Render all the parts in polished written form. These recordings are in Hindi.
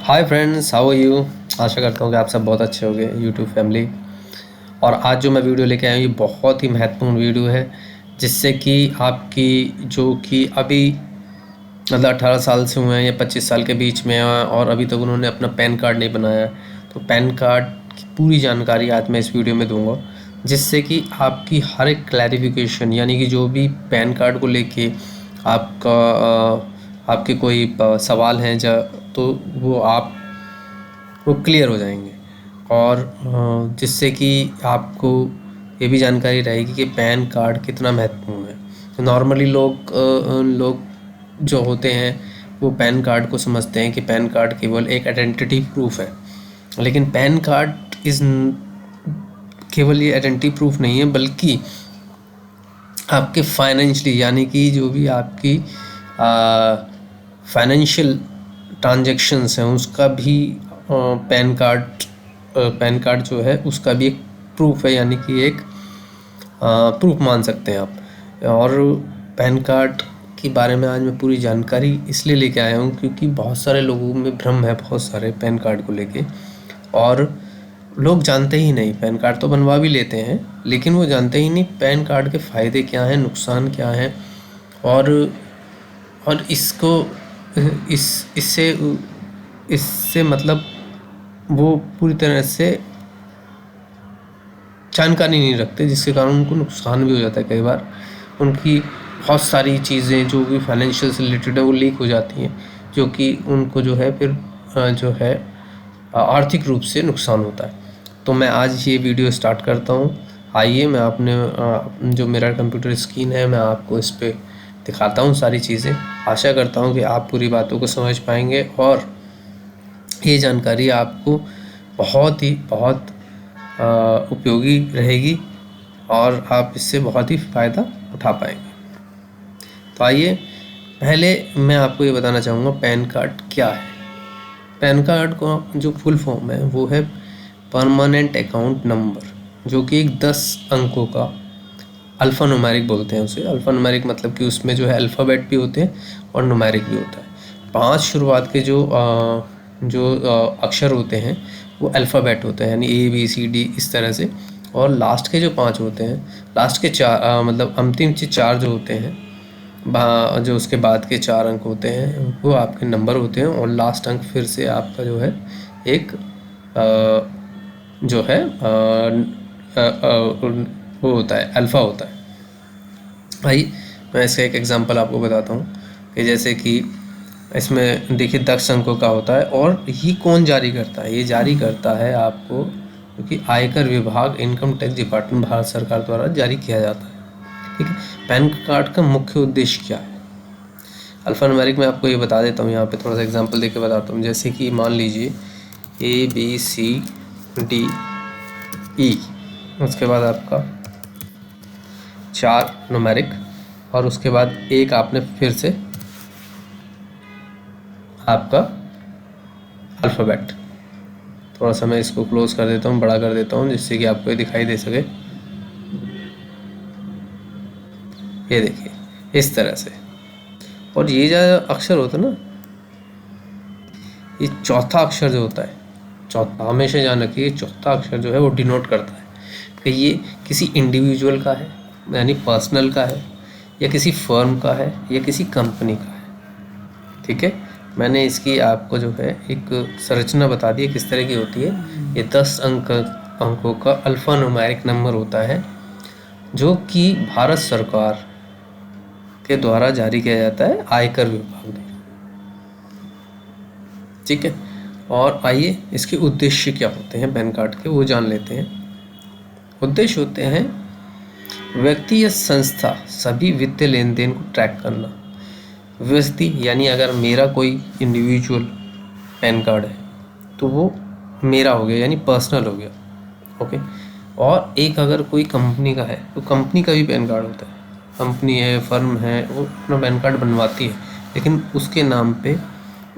Hi friends, how are you. आशा करता हूँ कि आप सब बहुत अच्छे होंगे यूट्यूब फैमिली। और आज जो मैं वीडियो लेके आया हूँ ये बहुत ही महत्वपूर्ण वीडियो है, जिससे कि आपकी जो कि अभी मतलब 18 साल से हुए हैं या 25 साल के बीच में हैं और अभी तक उन्होंने अपना पैन कार्ड नहीं बनाया है, तो पैन कार्ड की पूरी जानकारी आज मैं इस वीडियो में दूंगा, जिससे कि आपकी हर एक क्लैरिफिकेशन यानी कि जो भी पैन कार्ड को लेके आपका आपके कोई सवाल हैं तो वो क्लियर हो जाएंगे। और जिससे कि आपको ये भी जानकारी रहेगी कि पैन कार्ड कितना महत्वपूर्ण है। तो नॉर्मली लोग जो होते हैं वो पैन कार्ड को समझते हैं कि पैन कार्ड केवल एक आइडेंटिटी प्रूफ है, लेकिन पैन कार्ड केवल ये आइडेंटिटी प्रूफ नहीं है, बल्कि आपके फाइनेंशियली यानी कि जो भी आपकी फाइनेंशियल ट्रांजैक्शंस हैं उसका भी पैन कार्ड जो है उसका भी एक प्रूफ है, यानी कि एक प्रूफ मान सकते हैं आप। और पैन कार्ड के बारे में आज मैं पूरी जानकारी इसलिए लेके आया हूँ क्योंकि बहुत सारे लोगों में भ्रम है, बहुत सारे पैन कार्ड को लेके, और लोग जानते ही नहीं। पैन कार्ड तो बनवा भी लेते हैं लेकिन वो जानते ही नहीं पैन कार्ड के फ़ायदे क्या हैं, नुकसान क्या हैं, और इससे मतलब वो पूरी तरह से जानकारी नहीं रखते, जिसके कारण उनको नुकसान भी हो जाता है। कई बार उनकी बहुत सारी चीज़ें जो भी फाइनेंशियल से रिलेटेड है वो लीक हो जाती हैं, जो कि उनको जो है फिर जो है आर्थिक रूप से नुकसान होता है। तो मैं आज ये वीडियो स्टार्ट करता हूँ। आइए मैं अपने जो मेरा कंप्यूटर स्क्रीन है मैं आपको इस पर दिखाता हूँ सारी चीज़ें। आशा करता हूँ कि आप पूरी बातों को समझ पाएंगे और ये जानकारी आपको बहुत उपयोगी रहेगी और आप इससे बहुत ही फ़ायदा उठा पाएंगे। तो आइए पहले मैं आपको ये बताना चाहूँगा पैन कार्ड क्या है। पैन कार्ड को जो फुल फॉर्म है वो है परमानेंट अकाउंट नंबर, जो कि एक 10 अंकों का अल्फ़ा न्यूमेरिक बोलते हैं उसे। अल्फ़ा न्यूमेरिक मतलब कि उसमें जो है अल्फ़ाबेट भी होते हैं और न्यूमेरिक भी होता है। 5 शुरुआत के जो अक्षर होते हैं वो अल्फ़ाबेट होते हैं, यानी ABCD इस तरह से, और लास्ट के जो 5 होते हैं, लास्ट के 4 मतलब अंतिम 4 जो होते हैं, जो उसके बाद के 4 अंक होते हैं वो आपके नंबर होते हैं, और लास्ट अंक फिर से आपका जो है एक जो है वो होता है, अल्फ़ा होता है। आइए मैं इसका एक एग्जांपल आपको बताता हूँ कि जैसे कि इसमें देखिए 10 अंकों का होता है, और ये कौन जारी करता है? ये जारी करता है आपको, क्योंकि आयकर विभाग, इनकम टैक्स डिपार्टमेंट भारत सरकार द्वारा जारी किया जाता है। ठीक है। पैन कार्ड का मुख्य उद्देश्य क्या है? अल्फ़ा न्यूमेरिक में आपको ये बता देता हूँ, यहाँ पे थोड़ा सा एग्जांपल देके बताता हूँ। जैसे कि मान लीजिए ABCDE, उसके बाद आपका 4 न्यूमेरिक, और उसके बाद एक आपने फिर से आपका अल्फ़ाबेट। थोड़ा सा मैं इसको क्लोज कर देता हूँ, बड़ा कर देता हूँ, जिससे कि आपको ये दिखाई दे सके। ये देखिए इस तरह से। और ये जो अक्षर होता है ना, ये चौथा अक्षर जो होता है, चौथा हमेशा ध्यान रखिए, चौथा अक्षर जो है वो डिनोट करता है कि ये किसी इंडिविजुअल का है, यानी पर्सनल का है, या किसी फर्म का है, या किसी कंपनी का है। ठीक है। मैंने इसकी आपको जो है एक संरचना बता दी है किस तरह की होती है। ये 10 अंकों का अल्फ़ा न्यूमेरिक नंबर होता है, जो कि भारत सरकार के द्वारा जारी किया जाता है, आयकर विभाग द्वारा। ठीक है। और आइए इसके उद्देश्य क्या होते हैं पैन कार्ड के, वो जान लेते हैं। उद्देश्य होते हैं व्यक्ति या संस्था सभी वित्तीय लेन देन को ट्रैक करना। व्यक्ति यानी अगर मेरा कोई इंडिविजुअल पैन कार्ड है तो वो मेरा हो गया, यानी पर्सनल हो गया। ओके। और एक अगर कोई कंपनी का है तो कंपनी का भी पैन कार्ड होता है। कंपनी है, फर्म है, वो अपना पैन कार्ड बनवाती है, लेकिन उसके नाम पे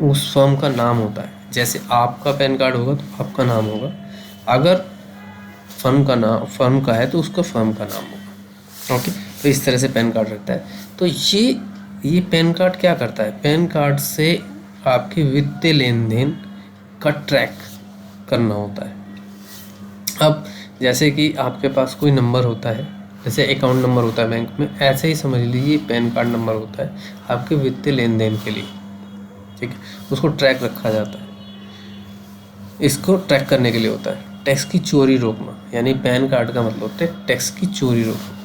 उस फर्म का नाम होता है। जैसे आपका पैन कार्ड होगा तो आपका नाम होगा, अगर फर्म का है तो उसका फर्म का नाम होगा। ओके। तो इस तरह से पैन कार्ड रहता है। तो ये पैन कार्ड क्या करता है? पैन कार्ड से आपके वित्तीय लेन देन का ट्रैक करना होता है। अब जैसे कि आपके पास कोई नंबर होता है, जैसे अकाउंट नंबर होता है बैंक में, ऐसे ही समझ लीजिए पैन कार्ड नंबर होता है आपके वित्तीय लेन देन के लिए, ठीक है। उसको ट्रैक रखा जाता है, इसको ट्रैक करने के लिए होता है। टैक्स की चोरी रोकना, यानी पैन कार्ड का मतलब होता है टैक्स की चोरी रोकना।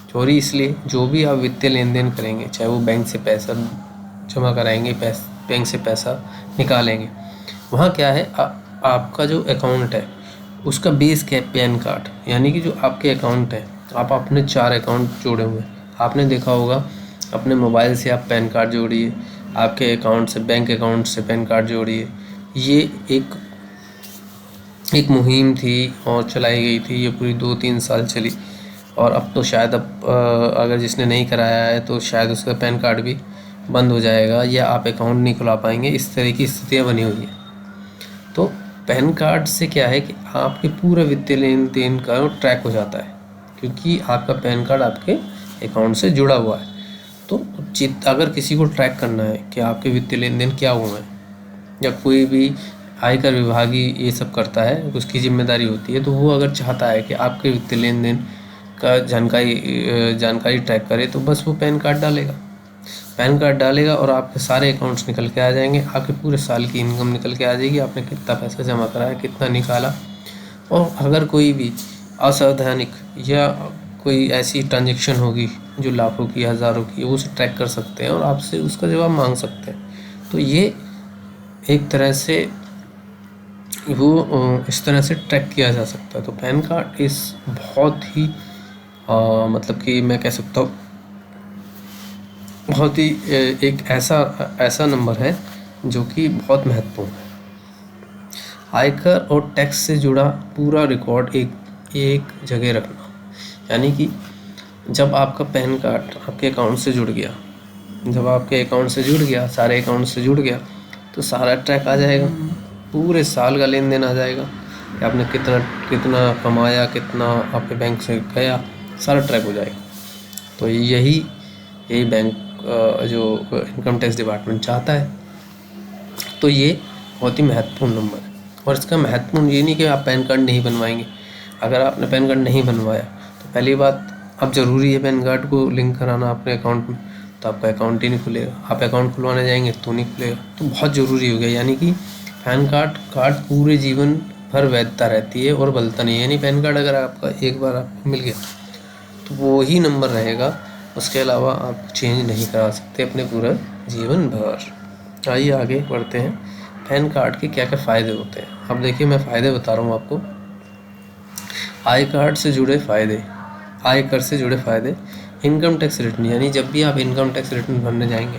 चोरी इसलिए, जो भी आप वित्तीय लेन देन करेंगे, चाहे वो बैंक से पैसा जमा कराएंगे, बैंक से पैसा निकालेंगे, वहाँ क्या है, आपका जो अकाउंट है उसका बेस क्या है, पैन कार्ड। यानी कि जो आपके अकाउंट है, आप अपने 4 अकाउंट जोड़े हुए हैं, आपने देखा होगा अपने मोबाइल से आप पैन कार्ड जोड़िए, आपके अकाउंट से, बैंक अकाउंट से पैन कार्ड जोड़िए। ये एक मुहिम थी और चलाई गई थी, ये पूरी 2-3 साल चली। और अब तो शायद अगर जिसने नहीं कराया है तो शायद उसका पैन कार्ड भी बंद हो जाएगा या आप अकाउंट नहीं खुला पाएंगे, इस तरह की स्थितियाँ बनी हुई हैं। तो पैन कार्ड से क्या है कि आपके पूरा वित्तीय लेन देन का ट्रैक हो जाता है, क्योंकि आपका पैन कार्ड आपके अकाउंट से जुड़ा हुआ है। तो अगर किसी को ट्रैक करना है कि आपके वित्तीय लेन देन क्या हुए हैं, या कोई भी आयकर विभाग ही ये सब करता है, उसकी जिम्मेदारी होती है, तो वो अगर चाहता है कि आपके वित्तीय लेन देन का जानकारी ट्रैक करे, तो बस वो पैन कार्ड डालेगा और आपके सारे अकाउंट्स निकल के आ जाएंगे, आपके पूरे साल की इनकम निकल के आ जाएगी, आपने कितना पैसा जमा कराया, कितना निकाला। और अगर कोई भी असावधानिक या कोई ऐसी ट्रांजेक्शन होगी जो लाखों की, हज़ारों की, वो उसे ट्रैक कर सकते हैं और आपसे उसका जवाब मांग सकते हैं। तो ये एक तरह से वो इस तरह से ट्रैक किया जा सकता है। तो पैन कार्ड इस बहुत ही मतलब कि मैं कह सकता हूँ बहुत ही एक ऐसा नंबर है जो कि बहुत महत्वपूर्ण है। आयकर और टैक्स से जुड़ा पूरा रिकॉर्ड एक जगह रखना, यानी कि जब आपका पैन कार्ड आपके अकाउंट से जुड़ गया, सारे अकाउंट से जुड़ गया, तो सारा ट्रैक आ जाएगा, पूरे साल का लेन देन आ जाएगा कि आपने कितना कमाया, कितना आपके बैंक से गया, सारा ट्रैक हो जाएगा। तो यही बैंक जो इनकम टैक्स डिपार्टमेंट चाहता है। तो ये बहुत ही महत्वपूर्ण नंबर है। और इसका महत्वपूर्ण ये नहीं कि आप पैन कार्ड नहीं बनवाएंगे। अगर आपने पैन कार्ड नहीं बनवाया तो पहली बात, अब ज़रूरी है पैन कार्ड को लिंक कराना अपने अकाउंट में, तो आपका अकाउंट ही नहीं खुलेगा। आप अकाउंट खुलवाने जाएंगे तो नहीं खुलेगा। तो बहुत ज़रूरी हो गया, यानी कि पैन कार्ड पूरे जीवन भर वैधता रहती है और बदलता नहीं है। यानी पैन कार्ड अगर आपका एक बार आपको मिल गया तो वो ही नंबर रहेगा, उसके अलावा आप चेंज नहीं करा सकते अपने पूरा जीवन भर। आइए आगे बढ़ते हैं। पैन कार्ड के क्या क्या फ़ायदे होते हैं। अब देखिए, मैं फ़ायदे बता रहा हूँ आपको। आयकर से जुड़े फ़ायदे, इनकम टैक्स रिटर्न, यानी जब भी आप इनकम टैक्स रिटर्न भरने जाएंगे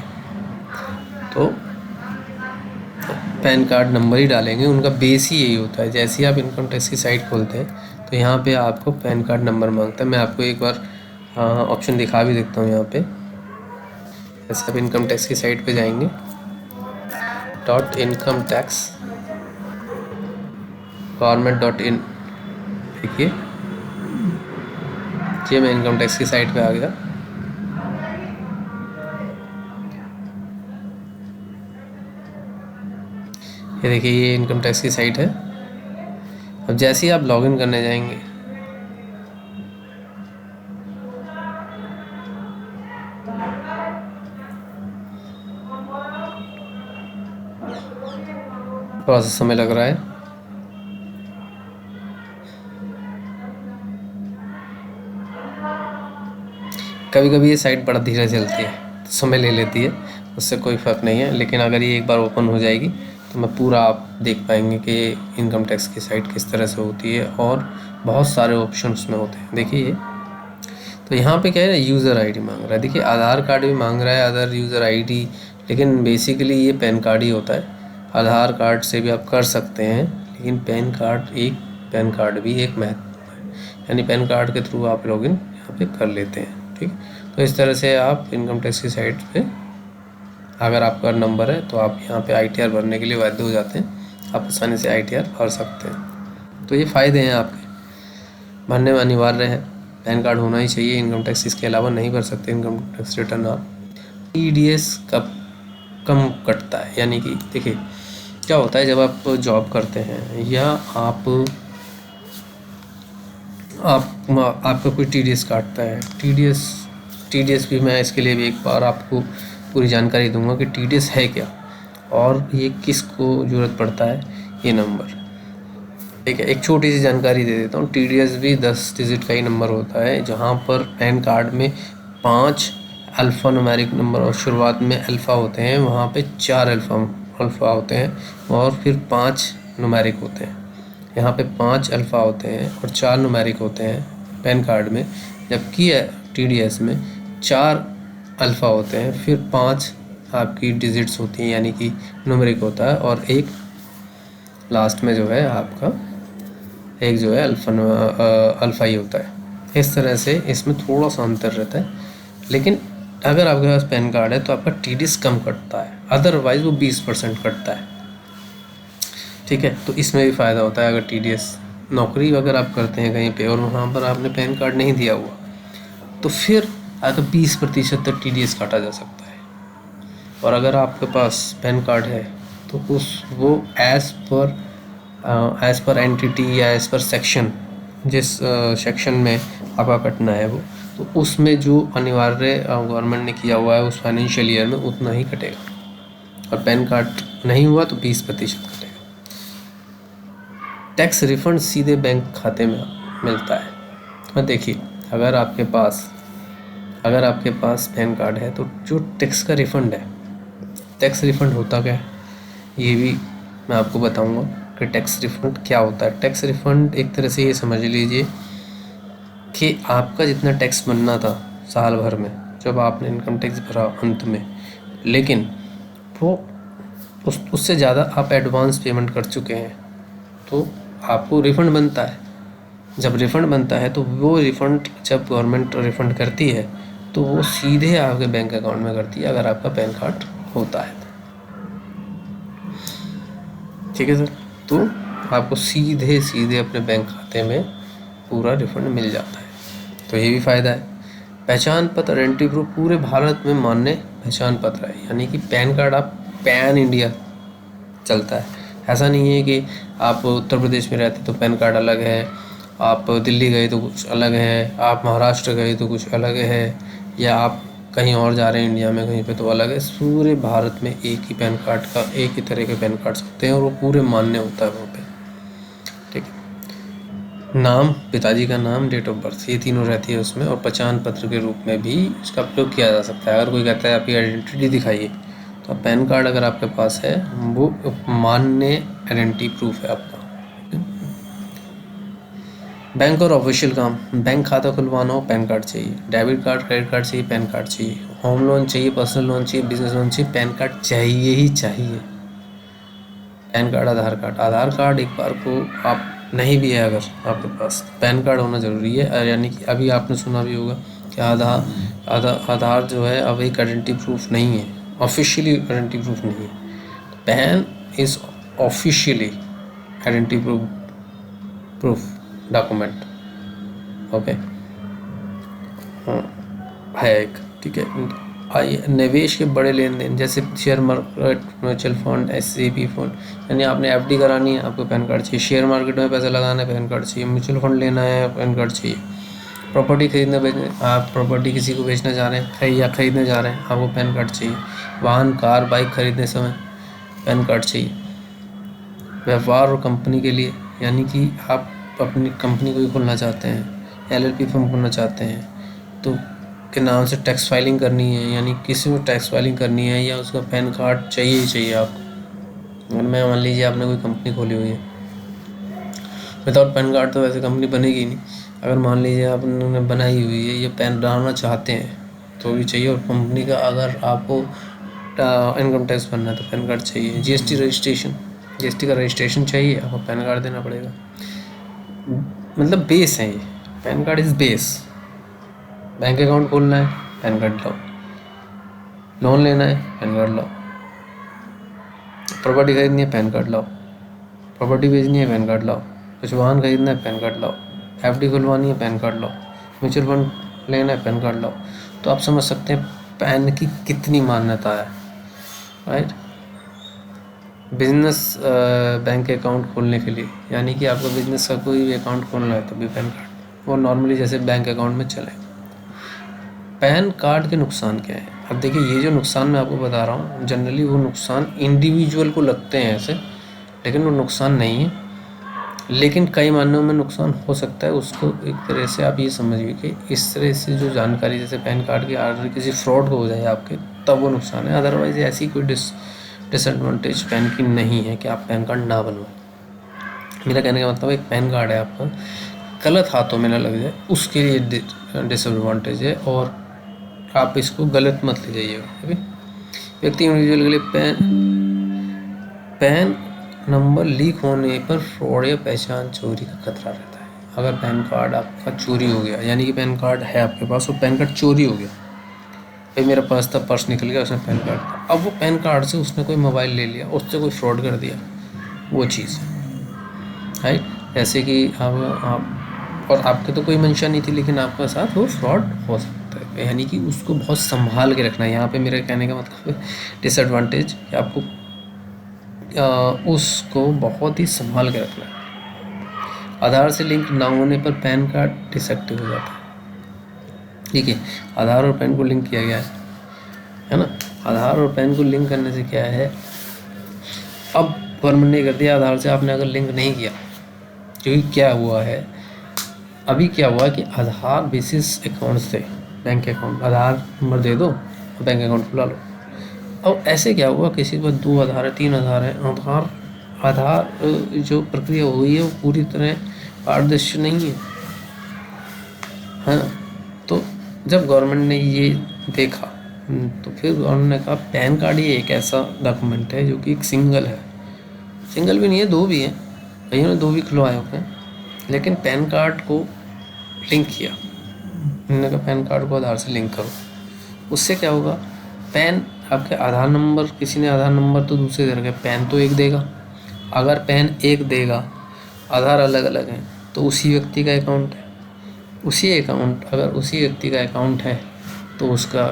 तो पैन कार्ड नंबर ही डालेंगे। उनका बेस ही यही होता है। जैसे ही आप इनकम टैक्स की साइट खोलते हैं तो यहाँ पे आपको पैन कार्ड नंबर मांगता है। मैं आपको एक बार ऑप्शन दिखा भी देखता हूँ। यहाँ पे जैसे आप इनकम टैक्स की साइट पे जाएंगे, .incometax government.in, देखिए ये मैं इनकम टैक्स की साइट पे आ गया। ये देखिए, ये इनकम टैक्स की साइट है। अब जैसे ही आप लॉगिन करने जाएंगे थोड़ा सा समय लग रहा है। कभी कभी ये साइट बड़ा धीरे चलती है, तो समय ले लेती है, उससे कोई फ़र्क नहीं है। लेकिन अगर ये एक बार ओपन हो जाएगी तो मैं पूरा आप देख पाएंगे कि इनकम टैक्स की साइट किस तरह से होती है और बहुत सारे ऑप्शन उसमें होते हैं। देखिए ये, तो यहाँ पे क्या है ना, यूज़र आईडी मांग रहा है। देखिए आधार कार्ड भी मांग रहा है, अदर यूज़र आईडी, लेकिन बेसिकली ये पैन कार्ड ही होता है। आधार कार्ड से भी आप कर सकते हैं, लेकिन पैन कार्ड भी एक महत्व है, यानी पैन कार्ड के थ्रू आप लॉगिन यहाँ पे कर लेते हैं। ठीक, तो इस तरह से आप इनकम टैक्स की साइट पे अगर आपका नंबर है तो आप यहाँ पे ITR भरने के लिए बाध्य हो जाते हैं। आप आसानी से ITR भर सकते हैं। तो ये फ़ायदे हैं आपके, भरने में अनिवार्य है, पैन कार्ड होना ही चाहिए इनकम टैक्स, इसके अलावा नहीं भर सकते इनकम टैक्स रिटर्न आप। TDS कब कम कटता है, यानी कि देखिए क्या होता है जब आप जॉब करते हैं या आपका कोई टीडीएस काटता है, टीडीएस भी मैं इसके लिए भी एक बार आपको पूरी जानकारी दूंगा कि टीडीएस है क्या और ये किसको ज़रूरत पड़ता है, ये नंबर। ठीक है, एक छोटी सी जानकारी दे देता हूँ। टीडीएस भी 10 डिजिट का ही नंबर होता है, जहाँ पर पैन कार्ड में 5 अल्फ़ा न्यूमेरिक नंबर और शुरुआत में अल्फ़ा होते हैं, वहाँ पे 4 अल्फ़ा होते हैं और फिर 5 न्यूमेरिक होते हैं। यहाँ पे 5 अल्फ़ा होते हैं और 4 न्यूमेरिक होते हैं पैन कार्ड में, जबकि टीडीएस में 4 अल्फ़ा होते हैं, फिर 5 आपकी डिजिट्स होती हैं यानी कि न्यूमेरिक होता है, और एक लास्ट में जो है आपका एक जो है अल्फ़ा ही होता है। इस तरह से इसमें थोड़ा सा अंतर रहता है, लेकिन अगर आपके पास पैन कार्ड है तो आपका टीडीएस कम कटता है, अदरवाइज़ वो 20% कटता है। ठीक है, तो इसमें भी फ़ायदा होता है। अगर टीडीएस नौकरी अगर आप करते हैं कहीं पे और वहाँ पर आपने पैन कार्ड नहीं दिया हुआ, तो फिर अगर 20% तक टीडीएस काटा जा सकता है। और अगर आपके पास पैन कार्ड है तो वो एज़ पर एंटिटी या एज़ पर सेक्शन, जिस सेक्शन में आपका कटना है वो, तो उसमें जो अनिवार्य गवर्नमेंट ने किया हुआ है उस फाइनेंशियल ईयर में उतना ही कटेगा, और पैन कार्ड नहीं हुआ तो 20% कटेगा। टैक्स रिफंड सीधे बैंक खाते में मिलता है। और देखिए, अगर आपके पास पैन कार्ड है तो जो टैक्स का रिफ़ंड है, टैक्स रिफ़ंड होता क्या है ये भी मैं आपको बताऊंगा कि टैक्स रिफ़ंड क्या होता है। टैक्स रिफ़ंड एक तरह से ये समझ लीजिए कि आपका जितना टैक्स बनना था साल भर में, जब आपने इनकम टैक्स भरा अंत में, लेकिन वो उससे ज़्यादा आप एडवांस पेमेंट कर चुके हैं, तो आपको रिफ़ंड बनता है। जब रिफ़ंड बनता है तो वो रिफ़ंड जब गवर्नमेंट रिफ़ंड करती है तो वो सीधे आपके बैंक अकाउंट में करती है, अगर आपका पैन कार्ड होता है। ठीक है सर, तो आपको सीधे अपने बैंक खाते में पूरा रिफ़ंड मिल जाता है, तो ये भी फ़ायदा है। पहचान पत्र आइडेंटिटी प्रूफ पूरे भारत में मान्य पहचान पत्र है, यानी कि पैन कार्ड आप पैन इंडिया चलता है। ऐसा नहीं है कि आप उत्तर प्रदेश में रहते तो पैन कार्ड अलग है, आप दिल्ली गए तो कुछ अलग है, आप महाराष्ट्र गए तो कुछ अलग है, या आप कहीं और जा रहे हैं इंडिया में कहीं पे तो अलग है। पूरे भारत में एक ही पैन कार्ड का एक ही तरह के पैन कार्ड्स होते हैं और वो पूरे मान्य होता है वहाँ पे। ठीक है, नाम, पिताजी का नाम, डेट ऑफ बर्थ, ये तीनों रहती है उसमें, और पहचान पत्र के रूप में भी इसका प्रयोग किया जा सकता है। अगर कोई कहता है आपकी आइडेंटिटी दिखाइए, तो पैन कार्ड अगर आपके पास है वो मान्य आइडेंटिटी प्रूफ है आपका। बैंक और ऑफिशियल काम, बैंक खाता खुलवाना हो पैन कार्ड चाहिए, डेबिट कार्ड क्रेडिट कार्ड चाहिए पैन कार्ड चाहिए, होम लोन चाहिए, पर्सनल लोन चाहिए, बिजनेस लोन चाहिए, पैन कार्ड चाहिए ही चाहिए। पैन कार्ड, आधार कार्ड एक बार को आप नहीं भी है अगर आपके पास, पैन कार्ड होना ज़रूरी है। यानी कि अभी आपने सुना भी होगा कि आधार जो है अब एक आइडेंटिटी प्रूफ नहीं है, ऑफिशियली आइडेंटिटी प्रूफ नहीं है। Pan is officially identity proof document. Okay, है एक। ठीक है, आइए, निवेश के बड़े लेन देन जैसे share market, mutual fund, SIP fund, यानी आपने एफडी करानी है आपको पैन कार्ड चाहिए, शेयर मार्केट में पैसा लगाना है पैन कार्ड चाहिए, म्यूचुअल फंड लेना है पैन कार्ड चाहिए, प्रॉपर्टी खरीदने बेचने, आप प्रॉपर्टी किसी को बेचना चाह रहे हैं या खरीदने जा रहे हैं, आपको पैन कार्ड चाहिए, वाहन कार बाइक खरीदने समय पैन कार्ड चाहिए, व्यापार और कंपनी के लिए, यानी कि आप अपनी कंपनी को भी खोलना चाहते हैं, एलएलपी फर्म खोलना चाहते हैं, तो के नाम से टैक्स फाइलिंग करनी है, यानी किसी को टैक्स फाइलिंग करनी है या उसका पैन कार्ड चाहिए ही चाहिए आपको। अगर मैं मान लीजिए आपने कोई कंपनी खोली हुई है, विदाउट पैन कार्ड तो वैसे कंपनी बनेगी नहीं। अगर मान लीजिए आपने बनाई हुई है, ये पैन डालना चाहते हैं तो भी चाहिए, और कंपनी का अगर आपको इनकम टैक्स भरना है तो पैन कार्ड चाहिए, जीएसटी का रजिस्ट्रेशन चाहिए, आपको पैन कार्ड देना पड़ेगा। मतलब बेस है ये, pan card is base. Bank account खोलना है पैन कार्ड लाओ, लोन लेना है पैन कार्ड लाओ, प्रॉपर्टी खरीदनी है पैन कार्ड लाओ, प्रॉपर्टी बेचनी है पैन कार्ड लाओ, कुछ वाहन खरीदना है पैन कार्ड लाओ, एफडी खुलवानी है पैन कार्ड लाओ, म्यूचुअल फंड लेना है पैन कार्ड लाओ। तो आप समझ सकते हैं पैन की कितनी मान्यता है, राइट। बिजनेस बैंक अकाउंट खोलने के लिए, यानी कि आपको बिजनेस का कोई भी अकाउंट खोलना है तो भी पैन कार्ड, वो नॉर्मली जैसे बैंक अकाउंट में चले। पैन कार्ड के नुकसान क्या है? अब देखिए, ये जो नुकसान मैं आपको बता रहा हूँ, जनरली वो नुकसान इंडिविजुअल को लगते हैं ऐसे, लेकिन वो नुकसान नहीं है। लेकिन कई मायनों में नुकसान हो सकता है। उसको एक तरह से आप ये समझिए कि इस तरह से जो जानकारी, जैसे पैन कार्ड की ऑर्डर किसी फ्रॉड को हो जाए आपके, तब वो नुकसान है। अदरवाइज ऐसी कोई डिसएडवांटेज पैन की नहीं है कि आप पैन कार्ड ना बनवाएं। मेरा कहने का मतलब एक पैन कार्ड है आपका, गलत हाथों में ना लग जाए, उसके लिए डिसएडवांटेज है, और आप इसको गलत मत ले जाइएगा। ठीक है। व्यक्ति इंडिविजुअल के लिए पैन नंबर लीक होने पर फ्रॉड या पहचान चोरी का खतरा रहता है। अगर पैन कार्ड आपका चोरी हो गया, यानी कि पैन कार्ड है आपके पास और पैन कार्ड चोरी हो गया, भाई मेरा पर्स था, पर्स निकल गया, उसमें पैन कार्ड था, अब वो पैन कार्ड से उसने कोई मोबाइल ले लिया, उससे कोई फ्रॉड कर दिया, वो चीज़ राइट। जैसे कि आप और आपके तो कोई मंशा नहीं थी, लेकिन आपके साथ वो फ्रॉड हो सकता है, यानी कि उसको बहुत संभाल के रखना है। यहाँ पे मेरे कहने का मतलब डिसएडवांटेज कि आपको उसको बहुत ही संभाल के रखना है। आधार से लिंक ना होने पर पैन कार्ड डिसएक्टिव हो जाता है। ठीक है, आधार और पैन को लिंक किया गया है ना। आधार और पैन को लिंक करने से क्या है, अब गवर्नमेंट ने कर दिया, आधार से आपने अगर लिंक नहीं किया, क्योंकि क्या हुआ है, अभी क्या हुआ कि आधार बेसिस अकाउंट से बैंक अकाउंट, आधार नंबर दे दो, बैंक अकाउंट खुला लो। अब ऐसे क्या हुआ, किसी के पास 2 आधार है, 3 आधार है, आधार जो प्रक्रिया हुई है वो पूरी तरह पारदर्शी नहीं है। हाँ, तो जब गवर्नमेंट ने ये देखा, तो फिर गवर्नमेंट ने कहा पैन कार्ड ये एक ऐसा डॉक्यूमेंट है जो कि एक सिंगल है, सिंगल भी नहीं है, 2 भी हैं, कईयों ने 2 भी खुलवाए होते हैं, लेकिन पैन कार्ड को लिंक किया। उन्होंने कहा पैन कार्ड को आधार से लिंक करो। उससे क्या होगा, पैन आपके आधार नंबर, किसी ने आधार नंबर तो दूसरे दे रखे, पैन तो एक देगा। अगर पैन एक देगा, आधार अलग अलग हैं, तो उसी व्यक्ति का अकाउंट है, अगर उसी व्यक्ति का अकाउंट है तो उसका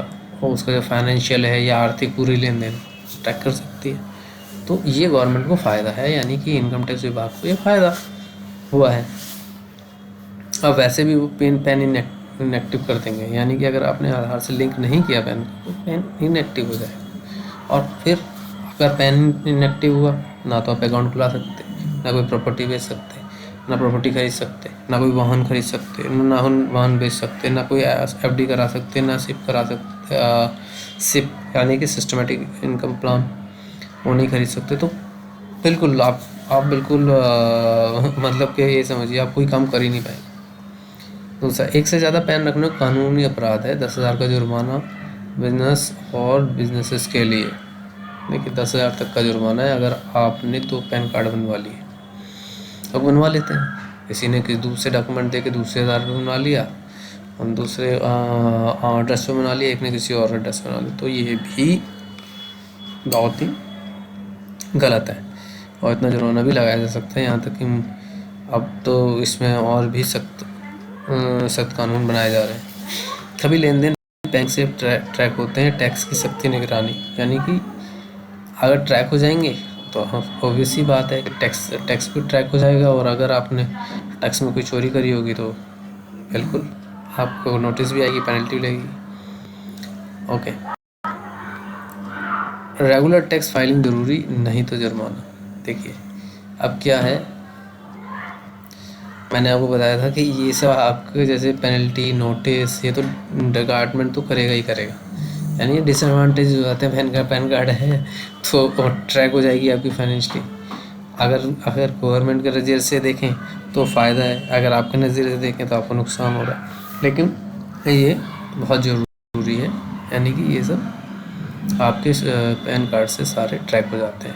जो फाइनेंशियल है या आर्थिक पूरी लेन देन ट्रैक कर सकती है। तो ये गवर्नमेंट को फ़ायदा है, यानी कि इनकम टैक्स विभाग को ये फ़ायदा हुआ है। अब वैसे भी वो पैन इनएक्टिव कर देंगे, यानी कि अगर आपने आधार से लिंक नहीं किया पैन को, तो पैन इनएक्टिव हो जाएगा। और फिर अगर पैन इनएक्टिव हुआ, ना तो आप अकाउंट खुला सकते, ना कोई प्रॉपर्टी बेच सकते, ना प्रॉपर्टी खरीद सकते, ना कोई वाहन खरीद सकते, ना वाहन बेच सकते, ना कोई एफडी करा सकते, ना सिप करा सकते, सिप यानी कि सिस्टमेटिक इनकम प्लान, वो नहीं खरीद सकते। तो बिल्कुल आप बिल्कुल मतलब कि ये समझिए आप कोई काम कर ही नहीं पाएंगे। दूसरा, एक से ज़्यादा पैन रखना कानूनी अपराध है, 10,000 का जुर्माना बिजनेस और बिजनेसेस के लिए। देखिए 10,000 तक का जुर्माना है अगर आपने 2 पैन कार्ड बनवा लिए। अब बनवा लेते हैं, किसी ने किसी दूसरे डॉक्यूमेंट दे के दूसरे आधार पर बनवा लिया, और दूसरे एड्रेस पर बना लिया, एक ने किसी और एड्रेस पर बना लिया, तो ये भी बहुत ही गलत है और इतना जुर्माना भी लगाया जा सकता है। यहाँ तक कि अब तो इसमें और भी सख्त कानून बनाए जा रहे हैं। सभी लेन देन बैंक से ट्रैक होते हैं, टैक्स की सख्ती निगरानी, यानी कि अगर ट्रैक हो जाएंगे तो ऑब्वियस सी बात है कि टैक्स भी ट्रैक हो जाएगा, और अगर आपने टैक्स में कोई चोरी करी होगी तो बिल्कुल आपको नोटिस भी आएगी, पेनल्टी लगेगी। ओके, रेगुलर टैक्स फाइलिंग ज़रूरी, नहीं तो जुर्माना। देखिए अब क्या है, मैंने आपको बताया था कि ये सब आपके जैसे पेनल्टी, नोटिस, ये तो डिपार्टमेंट तो करेगा ही करेगा, यानी डिसएडवांटेज हो जाते हैं। पैन कार्ड है तो ट्रैक हो जाएगी आपकी फाइनेंशियली। अगर गवर्नमेंट के नज़रिए से देखें तो फ़ायदा है, अगर आपके नज़रिए से देखें तो आपको नुकसान हो रहा है, लेकिन ये बहुत ज़रूरी है, यानी कि ये सब आपके पैन कार्ड से सारे ट्रैक हो जाते हैं।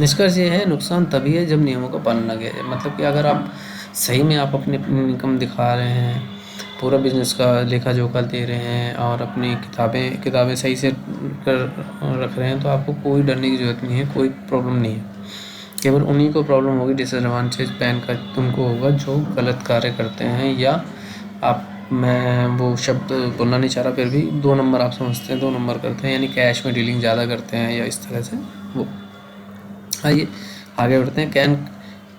निष्कर्ष ये है, नुकसान तभी है जब नियमों का पालन न किया जाए। मतलब कि अगर आप सही में आप अपनी इनकम दिखा रहे हैं, पूरा बिजनेस का लेखा जोखा दे रहे हैं, और अपनी किताबें सही से कर रख रहे हैं, तो आपको कोई डरने की ज़रूरत नहीं है, कोई प्रॉब्लम नहीं है। केवल उन्हीं को प्रॉब्लम होगी, डिसएडवांटेज पैन का उनको होगा जो गलत कार्य करते हैं, या मैं वो शब्द बोलना नहीं चाह रहा, फिर भी 2 नंबर आप समझते हैं, 2 नंबर करते हैं, यानी कैश में डीलिंग ज़्यादा करते हैं, या इस तरह से वो आइए आगे बढ़ते हैं।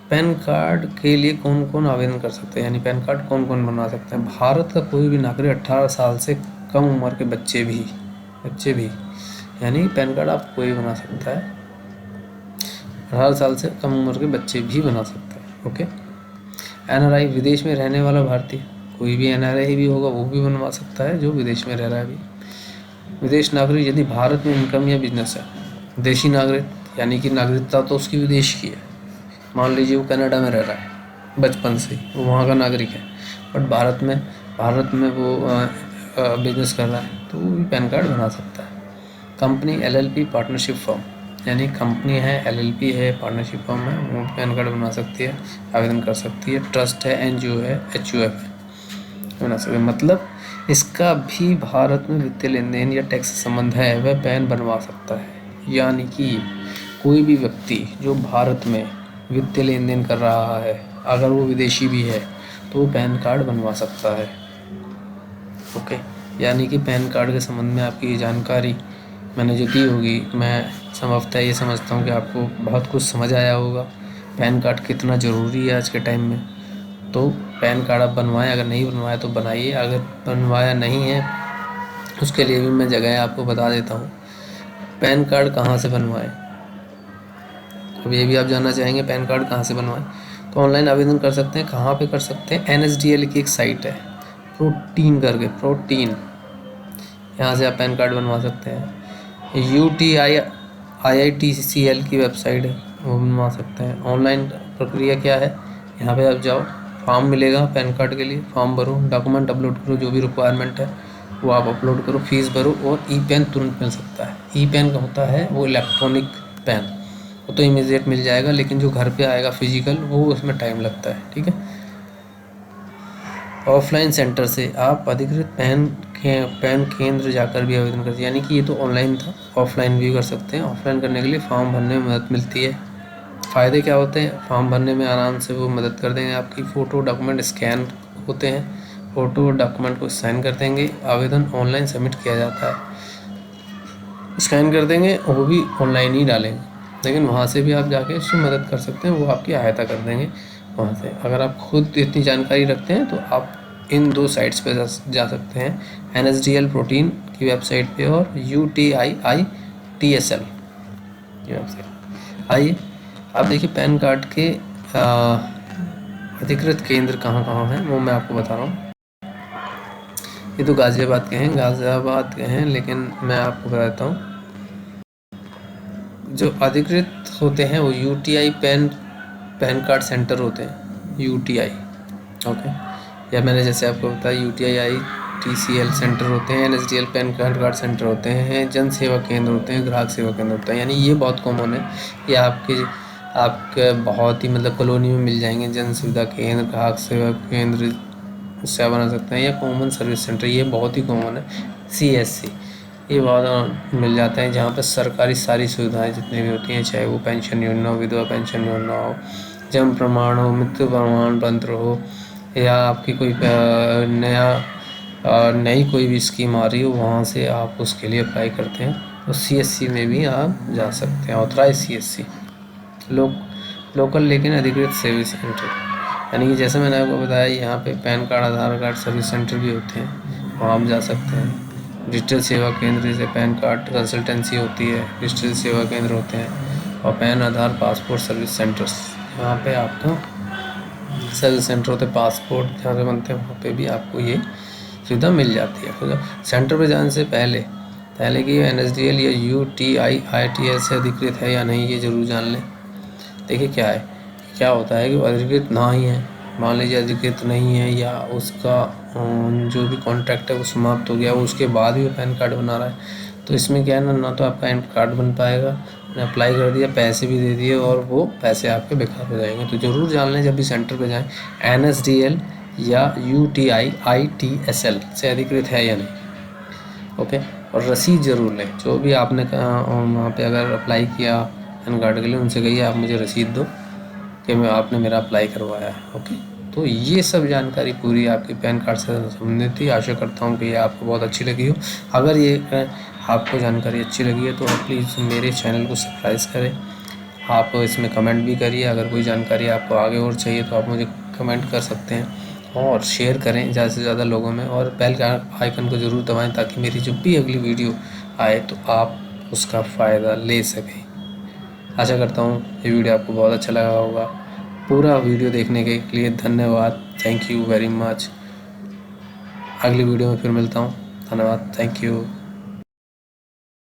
पैन कार्ड के लिए कौन कौन आवेदन कर सकते हैं, यानी पैन कार्ड कौन कौन बनवा सकते हैं। भारत का कोई भी नागरिक 18 साल से कम उम्र के बच्चे भी यानी पैन कार्ड आप कोई बना सकता है, 18 साल से कम उम्र के बच्चे भी बना सकते हैं। ओके। NRI, विदेश में रहने वाला भारतीय, कोई भी NRI भी होगा वो भी बनवा सकता है जो विदेश में रह रहा है अभी। विदेश नागरिक, यदि भारत में इनकम या बिजनेस है। देशी नागरिक, यानी कि नागरिकता तो उसकी विदेश की है, मान लीजिए वो कनाडा में रह रहा है बचपन से ही, वो वहाँ का नागरिक है, बट भारत में वो बिजनेस कर रहा है तो वो भी पैन कार्ड बना सकता है। कंपनी, LLP, पार्टनरशिप फर्म, यानी कंपनी है, LLP है, पार्टनरशिप फर्म है, वो पैन कार्ड बना सकती है, आवेदन कर सकती है। ट्रस्ट है, NGO है, HUF है, बना सकते हैं। मतलब इसका भी भारत में वित्तीय लेन देन या टैक्स संबंध है वह पैन बनवा सकता है। यानी कि कोई भी व्यक्ति जो भारत में वित्तीय लेन देन कर रहा है, अगर वो विदेशी भी है तो वो पैन कार्ड बनवा सकता है। ओके। यानी कि पैन कार्ड के संबंध में आपकी ये जानकारी मैंने जो दी होगी, मैं संभवतः ये समझता हूँ कि आपको बहुत कुछ समझ आया होगा। पैन कार्ड कितना ज़रूरी है आज के टाइम में। तो पैन कार्ड आप बनवाएं, अगर नहीं बनवाया तो बनाइए, अगर बनवाया नहीं है उसके लिए भी मैं जगह आपको बता देता हूँ। पैन कार्ड कहाँ से बनवाएं, अब ये भी आप जानना चाहेंगे पैन कार्ड कहाँ से बनवाएं। तो ऑनलाइन आवेदन कर सकते हैं। कहाँ पे कर सकते हैं, NSDL की एक साइट है, प्रोटीन करके, प्रोटीन, यहाँ से आप पैन कार्ड बनवा सकते हैं। UTI IITCL की वेबसाइट है, वो बनवा सकते हैं। ऑनलाइन प्रक्रिया क्या है, यहाँ पे आप जाओ, फॉर्म मिलेगा पैन कार्ड के लिए, फॉर्म भरो, डॉक्यूमेंट अपलोड करो, जो भी रिक्वायरमेंट है वो आप अपलोड करो, फीस भरो और ई-पैन तुरंत मिल सकता है। ई-पैन का होता है वो इलेक्ट्रॉनिक पैन, वो तो इमीडिएट मिल जाएगा, लेकिन जो घर पे आएगा फिजिकल वो उसमें टाइम लगता है। ठीक है। ऑफलाइन सेंटर से आप अधिकृत पैन केंद्र जाकर भी आवेदन कर सकते हैं, यानी कि ये तो ऑनलाइन था, ऑफलाइन भी कर सकते हैं। ऑफलाइन करने के लिए फॉर्म भरने में मदद मिलती है। फ़ायदे क्या होते हैं, फॉर्म भरने में आराम से वो मदद कर देंगे आपकी। फ़ोटो डॉक्यूमेंट स्कैन होते हैं, फ़ोटो डॉक्यूमेंट को साइन कर देंगे, आवेदन ऑनलाइन सबमिट किया जाता है। स्कैन कर देंगे और वो भी ऑनलाइन ही डालेंगे, लेकिन वहाँ से भी आप जाके उसकी मदद कर सकते हैं, वो आपकी सहायता कर देंगे वहाँ से। अगर आप खुद इतनी जानकारी रखते हैं तो आप इन 2 साइट्स पे जा सकते हैं, NSDL प्रोटीन की वेबसाइट पे और UTIITSL की वेबसाइट। आइए आप देखिए पैन कार्ड के अधिकृत केंद्र कहाँ कहाँ हैं वो मैं आपको बता रहा हूँ। ये तो गाज़ियाबाद के हैं, लेकिन मैं आपको बताता हूँ जो अधिकृत होते हैं वो UTI पैन कार्ड सेंटर होते हैं, UTI। ओके। या मैंने जैसे आपको बताया UTI TCL सेंटर होते हैं, NSDL पैन कार्ड सेंटर होते हैं, जन सेवा केंद्र होते हैं, ग्राहक सेवा केंद्र होता है। यानी ये बहुत कॉमन है, ये आपके बहुत ही मतलब कॉलोनी में मिल जाएंगे। जन सुविधा केंद्र, ग्राहक सेवा केंद्र से बना सकते हैं, या कॉमन सर्विस सेंटर, ये बहुत ही कॉमन है। CSC ये बहुत मिल जाते हैं, जहाँ पर सरकारी सारी सुविधाएं जितनी भी होती हैं, चाहे वो पेंशन योजना हो, विधवा पेंशन योजना हो, जन्म प्रमाण हो, मृत्यु प्रमाण पत्र हो, या आपकी कोई नई कोई भी स्कीम आ रही हो, वहाँ से आप उसके लिए अप्लाई करते हैं तो CSC में भी आप जा सकते हैं। ऑथराइज CSC लोकल लेकिन अधिकृत सर्विस सेंटर, यानी कि जैसे मैंने आपको बताया यहाँ पे पैन कार्ड, आधार कार्ड सर्विस सेंटर भी होते हैं, वहाँ आप जा सकते हैं। डिजिटल सेवा केंद्र, जैसे पैन कार्ड कंसल्टेंसी होती है, डिजिटल सेवा केंद्र होते हैं, और पैन, आधार, पासपोर्ट सर्विस सेंटर्स, यहाँ पे आपको सर्विस सेंटर होते हैं। पासपोर्ट जहाँ से बनते हैं वहाँ पे भी आपको ये सुविधा मिल जाती है। तो सेंटर पे जाने से पहले कि NSDL या UTIITS से अधिकृत है या नहीं, ये ज़रूर जान लें। देखिए क्या होता है कि वो अधिकृत ना ही है, मान लीजिए अधिकृत नहीं है, या उसका जो भी कॉन्ट्रैक्ट है वो समाप्त हो गया, उसके बाद भी वो पैन कार्ड बना रहा है, तो इसमें क्या है ना तो आपका पैन कार्ड बन पाएगा, अप्लाई कर दिया, पैसे भी दे दिए और वो पैसे आपके बेकार हो जाएंगे। तो ज़रूर जान लें जब भी सेंटर पे जाएं, NSDL या UTIITSL से अधिकृत है या नहीं। ओके। और रसीद ज़रूर लें, जो भी आपने वहाँ पे अगर अप्लाई किया पैन कार्ड के लिए, उनसे कहिए आप मुझे रसीद दो कि आपने मेरा अप्लाई करवाया है। ओके। तो ये सब जानकारी पूरी आपकी पैन कार्ड से संबंधित थी। आशा करता हूँ कि ये आपको बहुत अच्छी लगी हो। अगर ये आपको जानकारी अच्छी लगी है तो आप प्लीज़ मेरे चैनल को सब्सक्राइब करें आप इसमें कमेंट भी करिए। अगर कोई जानकारी आपको आगे और चाहिए तो आप मुझे कमेंट कर सकते हैं, और शेयर करें ज़्यादा से ज़्यादा लोगों में, और बेल का आइकन को ज़रूर दबाएं ताकि मेरी जब भी अगली वीडियो आए तो आप उसका फ़ायदा ले सकें। आशा करता हूँ ये वीडियो आपको बहुत अच्छा लगा होगा। पूरा वीडियो देखने के लिए धन्यवाद। Thank you very much. अगली वीडियो में फिर मिलता हूँ। धन्यवाद। Thank you.